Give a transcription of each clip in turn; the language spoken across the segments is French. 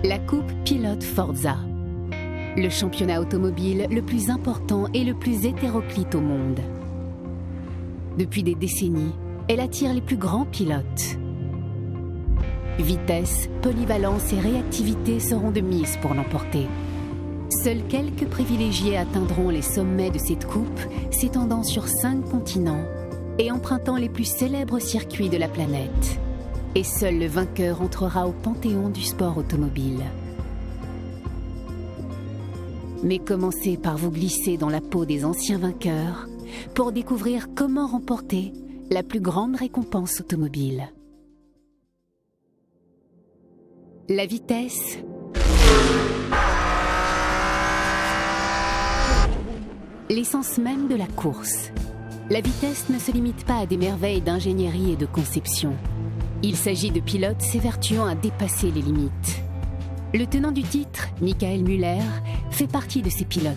La Coupe Pilote Forza. Le championnat automobile le plus important et le plus hétéroclite au monde. Depuis des décennies, elle attire les plus grands pilotes. Vitesse, polyvalence et réactivité seront de mise pour l'emporter. Seuls quelques privilégiés atteindront les sommets de cette coupe, s'étendant sur 5 continents et empruntant les plus célèbres circuits de la planète. Et seul le vainqueur entrera au panthéon du sport automobile. Mais commencez par vous glisser dans la peau des anciens vainqueurs pour découvrir comment remporter la plus grande récompense automobile. La vitesse, l'essence même de la course. La vitesse ne se limite pas à des merveilles d'ingénierie et de conception. Il s'agit de pilotes s'évertuant à dépasser les limites. Le tenant du titre, Michael Müller, fait partie de ces pilotes.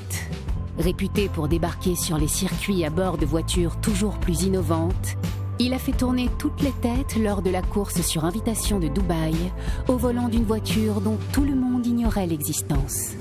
Réputé pour débarquer sur les circuits à bord de voitures toujours plus innovantes, il a fait tourner toutes les têtes lors de la course sur invitation de Dubaï, au volant d'une voiture dont tout le monde ignorait l'existence.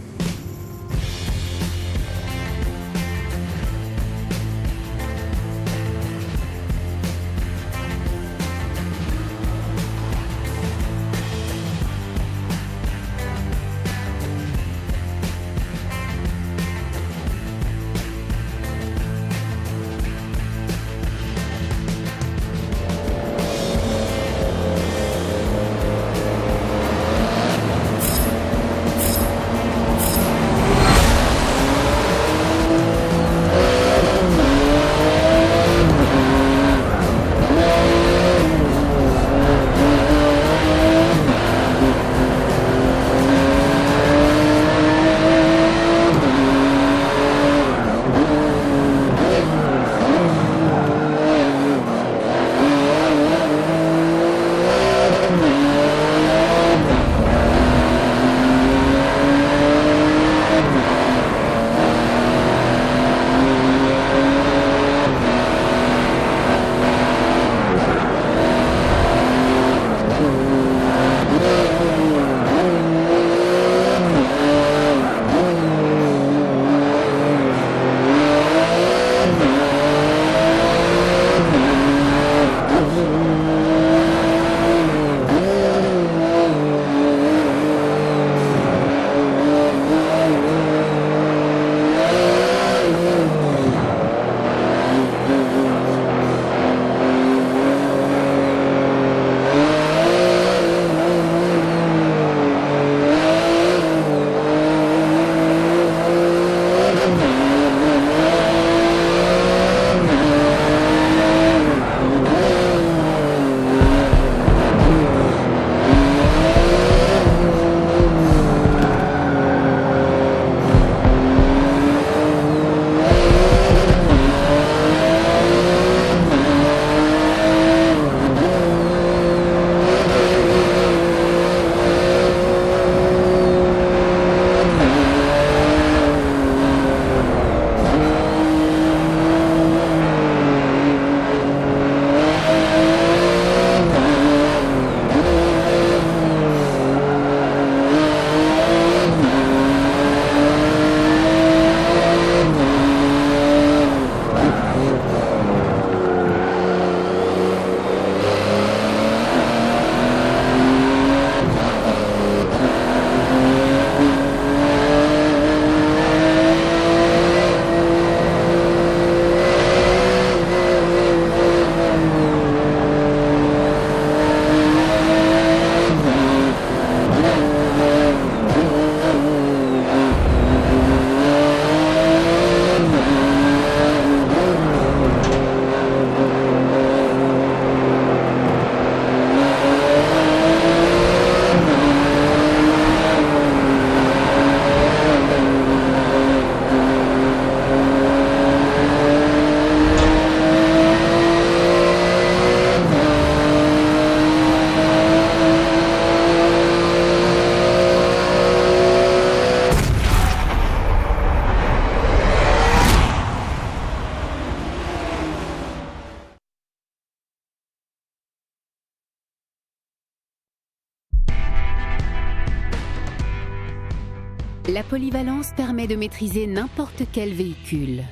La polyvalence permet de maîtriser n'importe quel véhicule.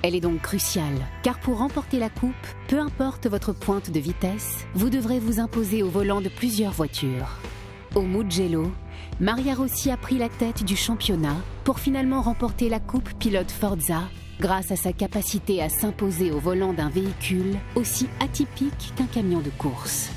Elle est donc cruciale, car pour remporter la coupe, peu importe votre pointe de vitesse, vous devrez vous imposer au volant de plusieurs voitures. Au Mugello, Maria Rossi a pris la tête du championnat pour finalement remporter la coupe pilote Forza grâce à sa capacité à s'imposer au volant d'un véhicule aussi atypique qu'un camion de course.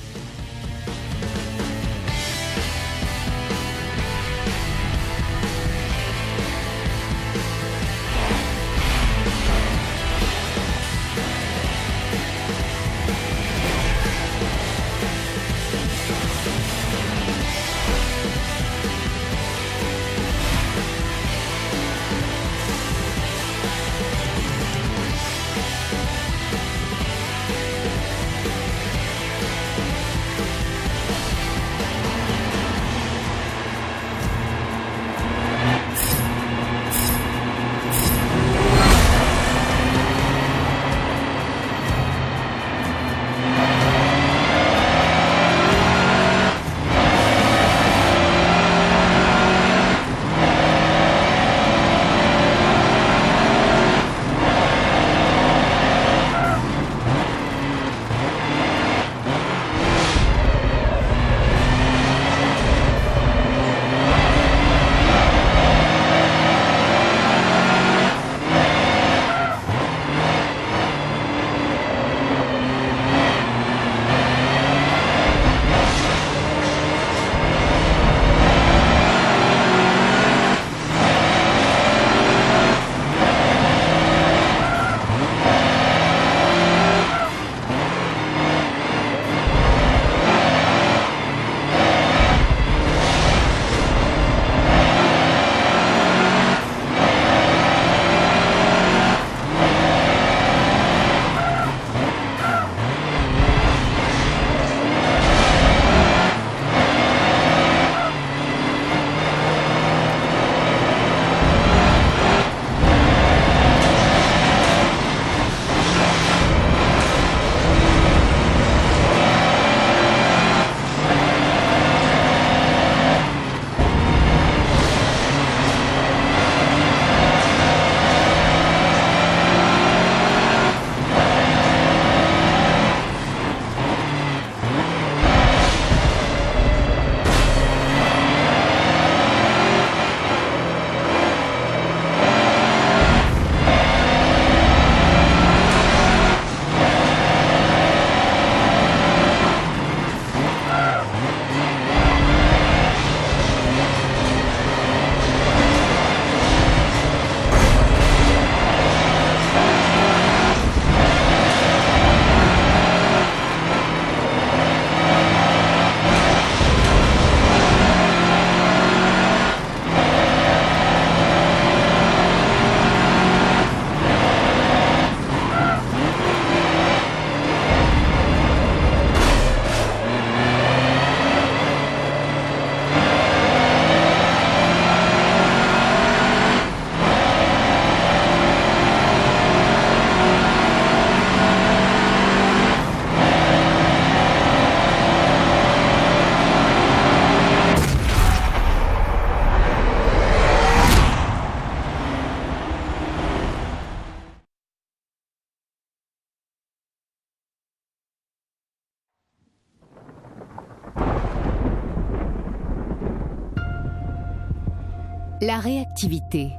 La réactivité.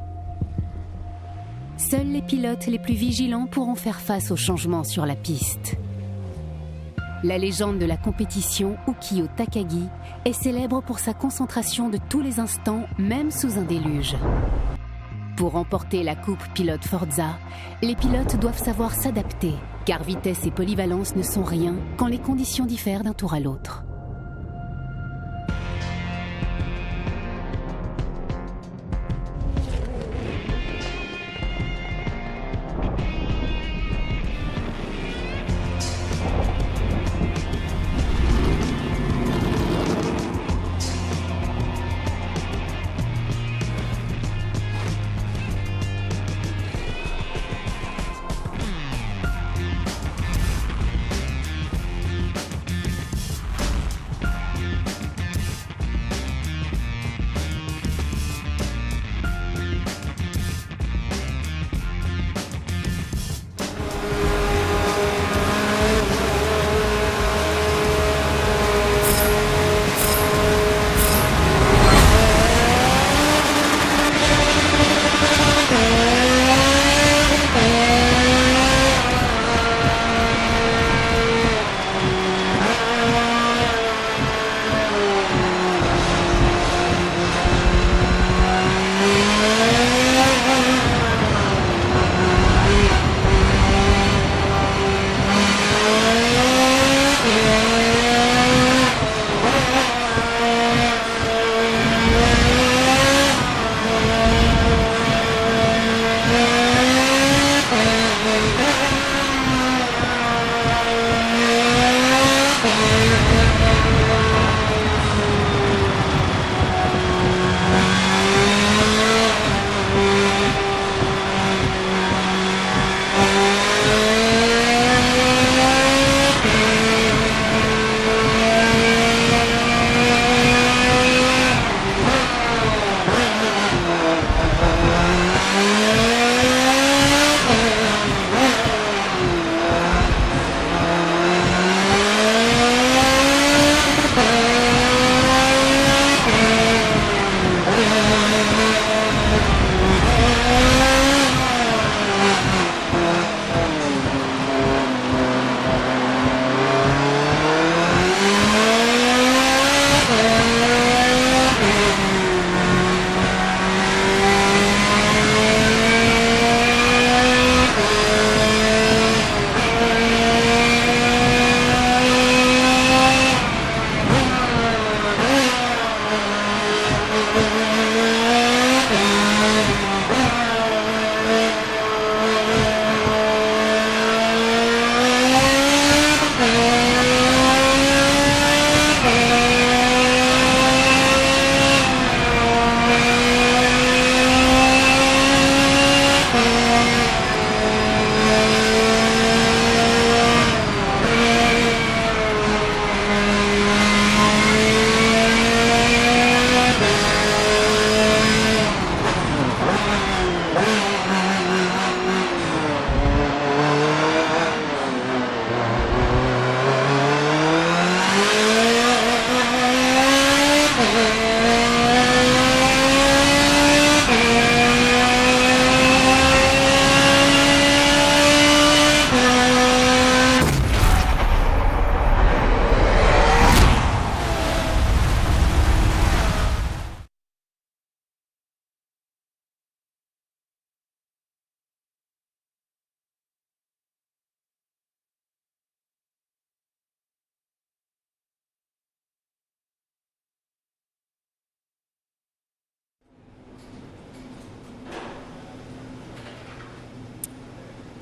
Seuls les pilotes les plus vigilants pourront faire face aux changements sur la piste. La légende de la compétition, Ukio Takagi, est célèbre pour sa concentration de tous les instants, même sous un déluge. Pour remporter la coupe pilote Forza, les pilotes doivent savoir s'adapter, car vitesse et polyvalence ne sont rien quand les conditions diffèrent d'un tour à l'autre.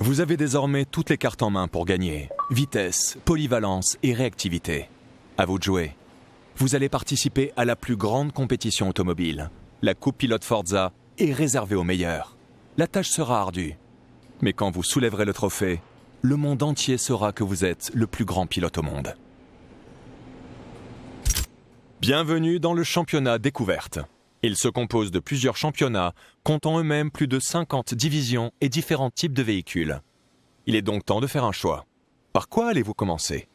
Vous avez désormais toutes les cartes en main pour gagner. Vitesse, polyvalence et réactivité. À vous de jouer. Vous allez participer à la plus grande compétition automobile. La Coupe Pilote Forza est réservée aux meilleurs. La tâche sera ardue. Mais quand vous soulèverez le trophée, le monde entier saura que vous êtes le plus grand pilote au monde. Bienvenue dans le championnat Découverte. Il se compose de plusieurs championnats, comptant eux-mêmes plus de 50 divisions et différents types de véhicules. Il est donc temps de faire un choix. Par quoi allez-vous commencer ?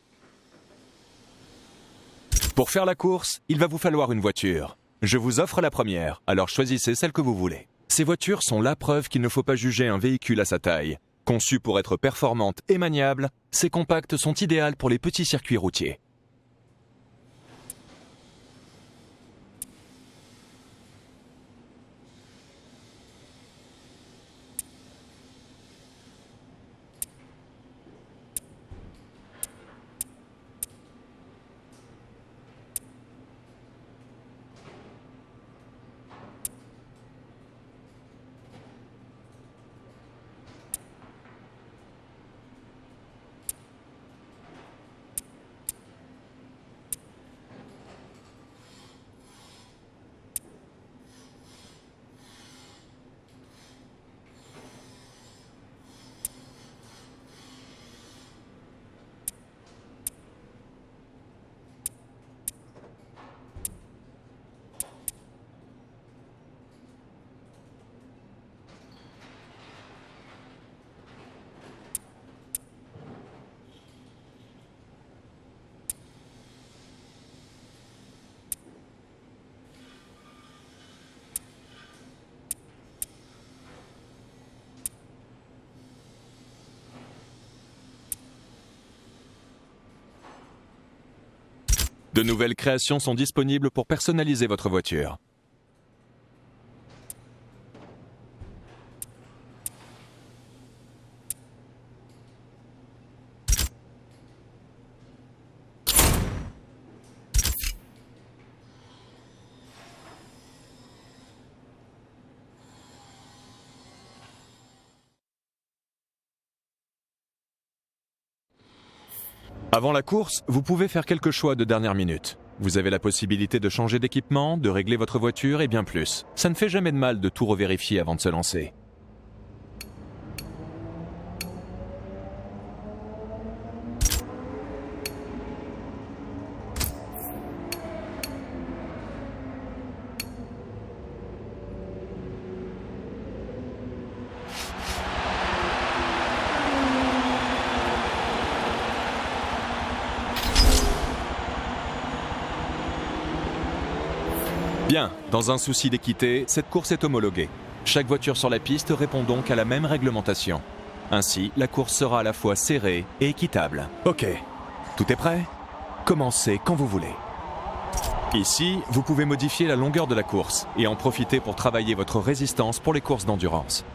Pour faire la course, il va vous falloir une voiture. Je vous offre la première, alors choisissez celle que vous voulez. Ces voitures sont la preuve qu'il ne faut pas juger un véhicule à sa taille. Conçues pour être performantes et maniables, ces compacts sont idéales pour les petits circuits routiers. De nouvelles créations sont disponibles pour personnaliser votre voiture. Avant la course, vous pouvez faire quelques choix de dernière minute. Vous avez la possibilité de changer d'équipement, de régler votre voiture et bien plus. Ça ne fait jamais de mal de tout revérifier avant de se lancer. Bien, dans un souci d'équité, cette course est homologuée. Chaque voiture sur la piste répond donc à la même réglementation. Ainsi, la course sera à la fois serrée et équitable. Ok, tout est prêt ? Commencez quand vous voulez. Ici, vous pouvez modifier la longueur de la course et en profiter pour travailler votre résistance pour les courses d'endurance.